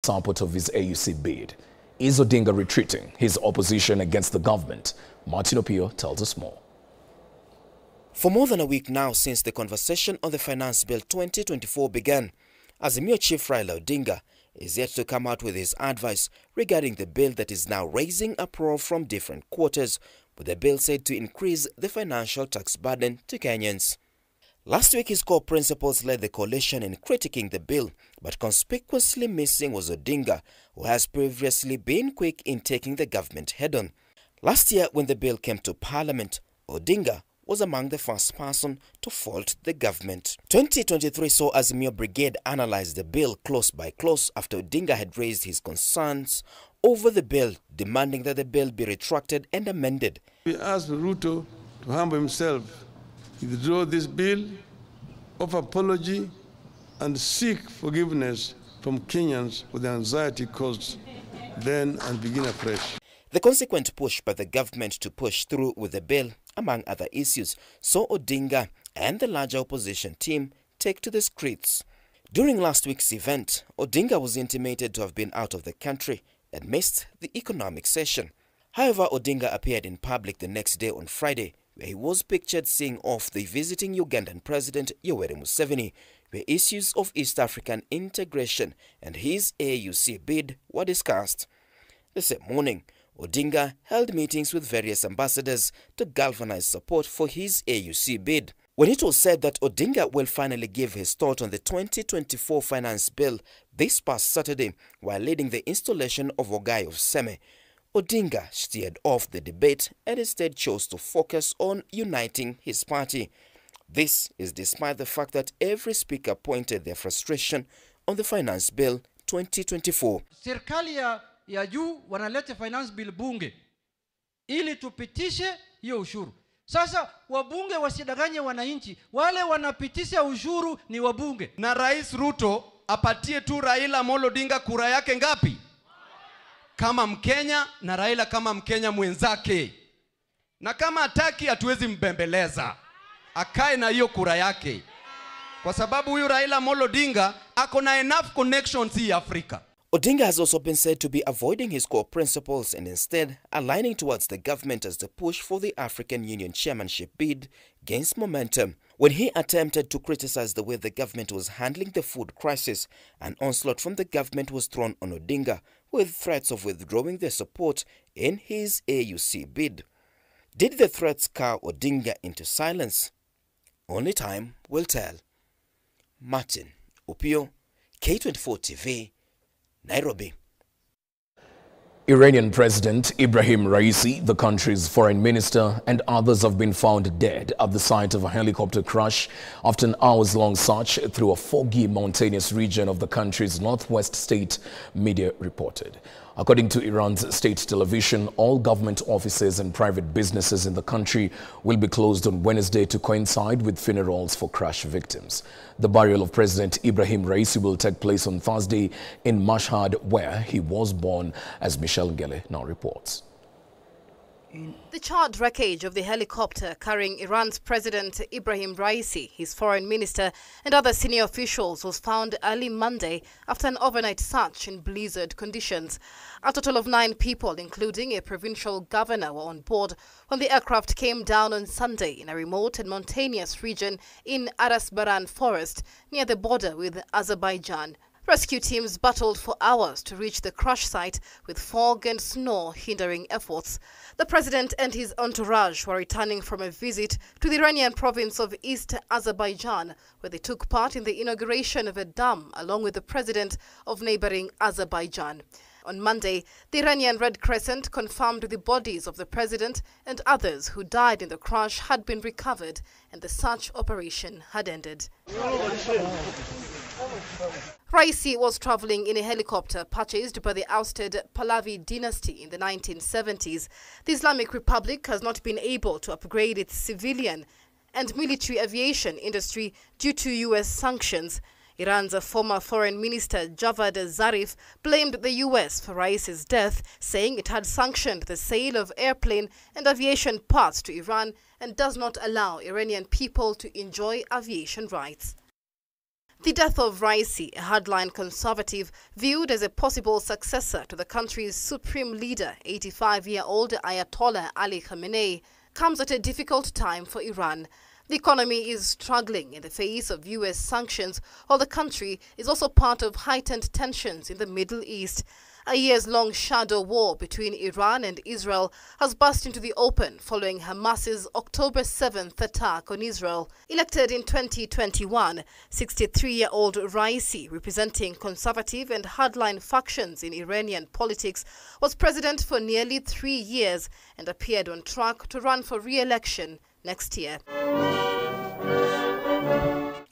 support of his AUC bid. Is Odinga retreating his opposition against the government? Martin Opio tells us more. For more than a week now since the conversation on the Finance Bill 2024 began, Azimio Chief Raila Odinga is yet to come out with his advice regarding the bill that is now raising uproar from different quarters, with the bill said to increase the financial tax burden to Kenyans. Last week, his core principles led the coalition in critiquing the bill, but conspicuously missing was Odinga, who has previously been quick in taking the government head-on. Last year, when the bill came to Parliament, Odinga was among the first person to fault the government. 2023 saw Azimio Brigade analyze the bill close by close after Odinga had raised his concerns over the bill, demanding that the bill be retracted and amended. We asked Ruto to humble himself, withdraw this bill, offer apology, and seek forgiveness from Kenyans for the anxiety caused then and begin afresh. The consequent push by the government to push through with the bill, among other issues, saw Odinga and the larger opposition team take to the streets. During last week's event, Odinga was intimated to have been out of the country and missed the economic session. However, Odinga appeared in public the next day on Friday, where he was pictured seeing off the visiting Ugandan President Yoweri Museveni, where issues of East African integration and his AUC bid were discussed. The same morning, Odinga held meetings with various ambassadors to galvanize support for his AUC bid. When it was said that Odinga will finally give his thought on the 2024 finance bill this past Saturday while leading the installation of Ogai of Seme, Odinga steered off the debate and instead chose to focus on uniting his party. This is despite the fact that every speaker pointed their frustration on the finance bill 2024. Serikali ya juu wanaleta finance bill bunge ili tupitishe hiyo ushuru. Sasa wabunge wasidanganye wananchi, wale wanapitisha ushuru ni wabunge. Na Rais Ruto apatie tu Raila Amolo Odinga kura yake ngapi? Kama Mkenya, na Raila kama Mkenya mwenzake. Na kama hataki hatuwezi mbembeleza. Akae na hiyo kura yake. Kwa sababu huyu Raila Amolo Odinga ako na enough connections in Africa. Odinga has also been said to be avoiding his core principles and instead aligning towards the government as the push for the African Union chairmanship bid gains momentum. When he attempted to criticize the way the government was handling the food crisis, an onslaught from the government was thrown on Odinga with threats of withdrawing their support in his AUC bid. Did the threats cow Odinga into silence? Only time will tell. Martin Opio, K24 TV, Nairobi. Iranian President Ibrahim Raisi, the country's foreign minister, and others have been found dead at the site of a helicopter crash after an hours-long search through a foggy mountainous region of the country's northwest state, media reported. According to Iran's state television, all government offices and private businesses in the country will be closed on Wednesday to coincide with funerals for crash victims. The burial of President Ibrahim Raisi will take place on Thursday in Mashhad, where he was born, as Michelle Ngele now reports. The charred wreckage of the helicopter carrying Iran's President Ibrahim Raisi, his foreign minister and other senior officials was found early Monday after an overnight search in blizzard conditions. A total of 9 people, including a provincial governor, were on board when the aircraft came down on Sunday in a remote and mountainous region in Arasbaran forest near the border with Azerbaijan. Rescue teams battled for hours to reach the crash site, with fog and snow hindering efforts. The president and his entourage were returning from a visit to the Iranian province of East Azerbaijan, where they took part in the inauguration of a dam along with the president of neighboring Azerbaijan. On Monday, the Iranian Red Crescent confirmed the bodies of the president and others who died in the crash had been recovered and the search operation had ended. Raisi was traveling in a helicopter purchased by the ousted Pahlavi dynasty in the 1970s. The Islamic Republic has not been able to upgrade its civilian and military aviation industry due to U.S. sanctions. Iran's former foreign minister Javad Zarif blamed the U.S. for Raisi's death, saying it had sanctioned the sale of airplane and aviation parts to Iran and does not allow Iranian people to enjoy aviation rights. The death of Raisi, a hardline conservative viewed as a possible successor to the country's supreme leader, 85-year-old Ayatollah Ali Khamenei, comes at a difficult time for Iran. The economy is struggling in the face of U.S. sanctions, while the country is also part of heightened tensions in the Middle East. A years-long shadow war between Iran and Israel has burst into the open following Hamas's October 7th attack on Israel. Elected in 2021, 63-year-old Raisi, representing conservative and hardline factions in Iranian politics, was president for nearly 3 years and appeared on track to run for re-election next year.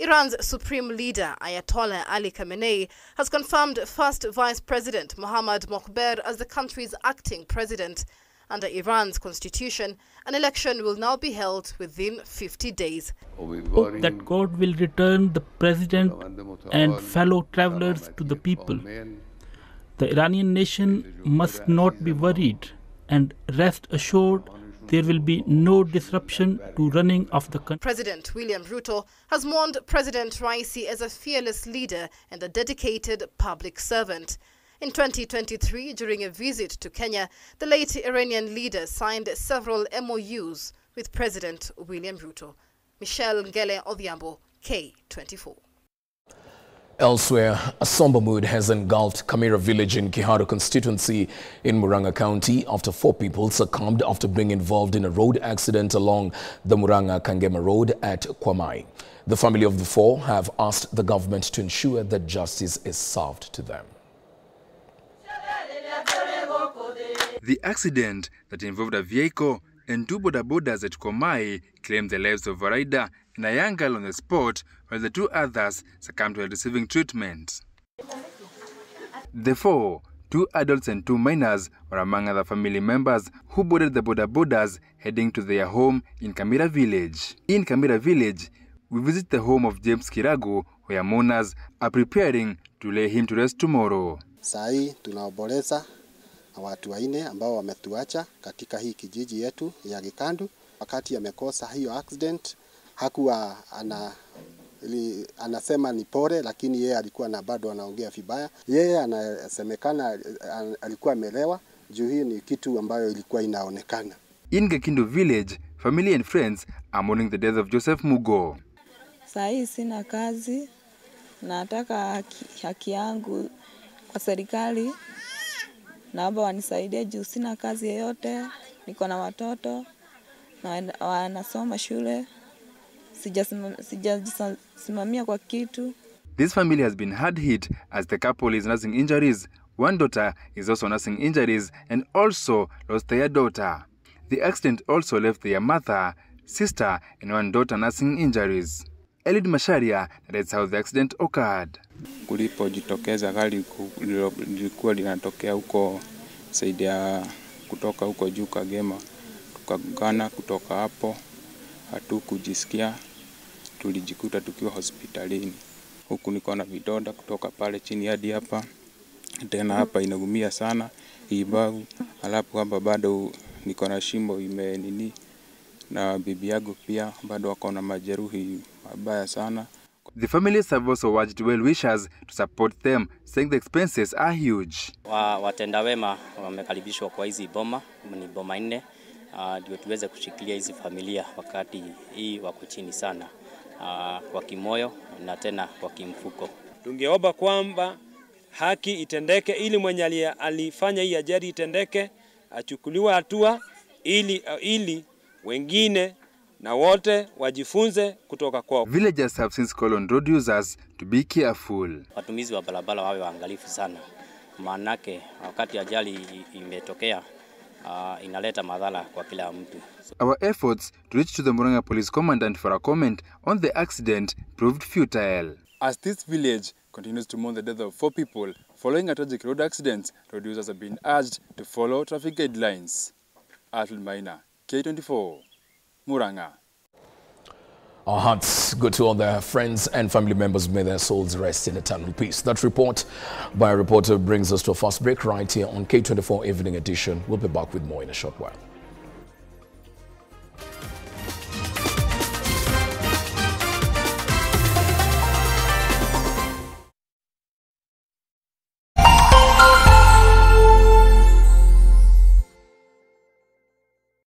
Iran's supreme leader, Ayatollah Ali Khamenei, has confirmed first Vice President Mohammad Mokhber as the country's acting president. Under Iran's constitution, an election will now be held within 50 days. Hope that God will return the president and fellow travelers to the people. The Iranian nation must not be worried, and rest assured there will be no disruption to running of the country. President William Ruto has mourned President Raisi as a fearless leader and a dedicated public servant. In 2023, during a visit to Kenya, the late Iranian leader signed several MOUs with President William Ruto. Michelle Ngele Odhiambo, K24. Elsewhere, a somber mood has engulfed Kamira village in Kiharu constituency in Murang'a County after 4 people succumbed after being involved in a road accident along the Murang'a-Kangema Road at Kwamai. The family of the 4 have asked the government to ensure that justice is served to them. The accident that involved a vehicle and 2 bodabodas at Kwamai claimed the lives of a rider and a young girl on the spot, while the 2 others succumbed while receiving treatment. The 4, 2 adults and 2 minors, were among other family members who boarded the bodabodas heading to their home in Kamira village. In Kamira village, we visit the home of James Kiragu, where mourners are preparing to lay him to rest tomorrow. Sai tunaomboleza watu 4 ambao wametuacha katika hii kijiji yetu ya Gikandu. Wakati amekosa hiyo accident, hakuwa anasema ni pole, lakini yeye alikuwa na bado anaongea vibaya. Yeye anasemekana alikuwa amelewa, juu hii ni kitu ambayo ilikuwa inaonekana. In Gekindu village, family and friends are mourning the death of Joseph Mugo. Sai sina kazi, nataka haki yangu kwa serikali. Naomba wanisaidie juu sina kazi yoyote, niko na watoto na wanasoma shule. Sijasimamia kwa kitu. This family has been hard hit as the couple is nursing injuries. One daughter is also nursing injuries and also lost their daughter. The accident also left their mother, sister and 1 daughter nursing injuries. Elid Masharia, that's how the accident occurred. Kulipojitokeza gari lilikuwa linatokea huko saidi ya kutoka huko juu Kagema, tukagana kutoka hapo, hatukujisikia, tulijikuta tukiwa hospitalini. Huku niko na vidonda kutoka pale chini hadi hapa, tena hapa inaumia sana ibagu, alafu hapa bado niko na shimo imenini, na bibi yangu pia bado wako na majeruhi mabaya sana. The families have also urged well-wishers to support them, saying the expenses are huge. Watenda wema wamekaribishwa kwa hizi boma, ni boma 4, ndio tuweze kushikilia hizi familia wakati hii wako chini sana, kwa kimoyo na tena kwa kimfuko. Tungeomba kwamba haki itendeke, ili mwenye alifanya hii ajali itendeke, achukuliwe hatua, ili wengine na wote wajifunze kutoka kwao. Villagers have since called on road users to be careful. Watumizi wa barabara wawe waangalifu sana, maanake wakati ajali imetokea inaleta madhara kwa kila mtu. Our efforts to reach to the Murang'a police commandant for a comment on the accident proved futile. As this village continues to mourn the death of 4 people following a tragic road accident, road users have been urged to follow traffic guidelines. Alfred Maina, K24, Murang'a. Our hearts go to all their friends and family members. May their souls rest in eternal peace. That report by a reporter brings us to a fast break right here on K24 Evening Edition. We'll be back with more in a short while.